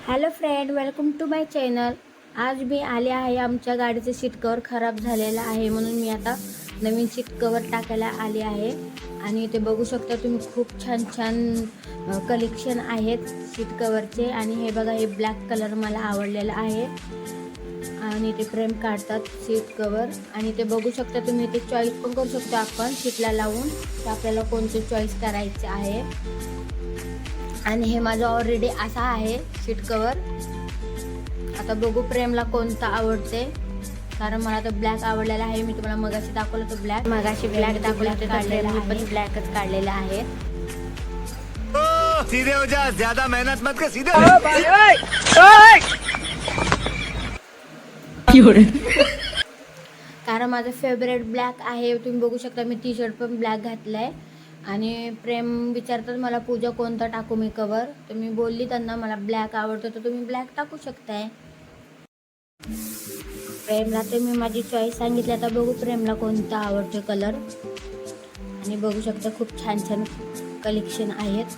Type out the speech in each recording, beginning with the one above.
Hello friend, welcome to my channel. आज मी आले आहे. आमच्या गाडीचं सीट कवर खराब झालेलं आहे म्हणून मी आता नवीन सीट कवर टाकायला आले आहे. आणि ते बघू शकता तुम्ही, खूप छान छान कलेक्शन आहेत सीट कवरचे. आणि हे बघा, हे ब्लॅक कलर मला आवडलेलं आहे. आणि ते फ्रेम काढतात सीट कवर. आणि ते बघू शकता तुम्ही, ते चॉईस पण करू शकतो आपण सीटला लावून, तर आपल्याला कोणतं चॉईस करायचं आहे. आणि हे माझं ऑलरेडी असा आहे सीट कवर. आता बघू प्रेमला कोणता आवडते, कारण मला तो ब्लॅक आवडलेला आहे. मी तुम्हाला मगाशी दाखवलं तो ब्लॅक, मगाशी ब्लॅक दाखवलं होतं, काढलेला मी पण ब्लॅकच काढलेला आहे. सीधे हो जा, ज्यादा मेहनत मत कर, सीधे कारण माझं फेवरेट ब्लॅक आहे. तुम्ही बघू शकता, मी टी शर्ट पण ब्लॅक घातलाय. आणि प्रेम विचारतात मला, पूजा कोणता टाकू मी कवर. तर मी बोलली त्यांना मला ब्लॅक आवडतं, तर तुम्ही ब्लॅक टाकू शकताय. प्रेमला तर मी माझी चॉईस सांगितली. आता बघू प्रेमला कोणता आवडतो कलर. आणि बघू शकता खूप छान छान कलेक्शन आहेत.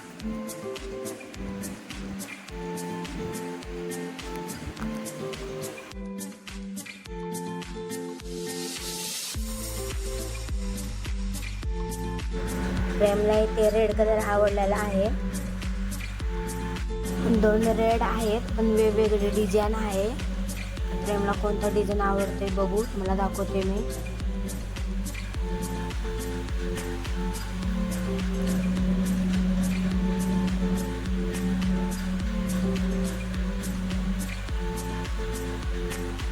प्रेमला इथे रेड कलर आवडलेला आहे. दोन रेड आहेत, पण वेगवेगळे डिझाईन आहे. प्रेमला कोणता डिझाईन आवडते बघू, तुम्हाला दाखवते मी.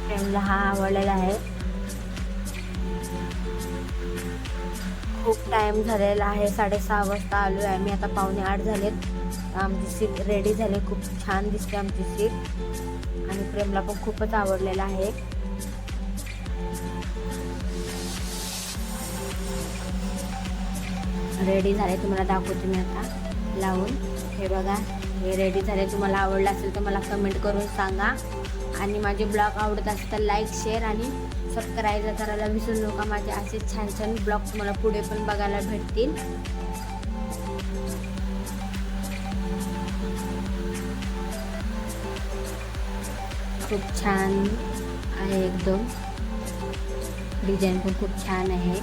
प्रेमला हा आवडलेला आहे. खूप टाइम झालेला आहे, 6:30 वाजता आलो आहे मी. आता 7:45 झालेत. आमची सीट रेडी झाली. खूप छान दिसते आमची सीट. आणि प्रेमला पण खूपच आवडलेला आहे. रेडी झाले, तुम्हाला दाखवते मी आता लावून. हे बघा, हे रेडी झाले. तुम्हाला आवडलं असेल तर मला कमेंट करून सांगा. आणि माझे ब्लॉग आवडत असेल तर लाईक, शेअर आणि सबस्क्राईब करायला विसरू नका. माझे असे छान छान ब्लॉग तुम्हाला पुढे पण बघायला भेटतील. खूप छान आहे, एकदम डिझाईन पण खूप छान आहे.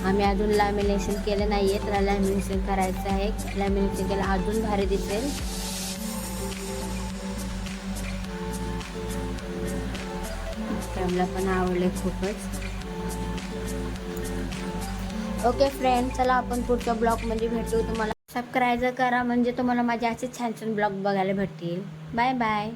आम्ही अजून लॅमिनेशन केलं नाही आहे, तर लॅमिनेशन करायचं आहे. लॅमिनेशन केलं अजून भारी दिसेल. प्रेमला पण आवडले खूपच. ओके फ्रेंड, चला आपण पुढच्या ब्लॉगमध्ये भेटू. तुम्हाला सबस्क्राईब करा, म्हणजे तुम्हाला माझे असे छान छान ब्लॉग बघायला भेटतील. Bye bye.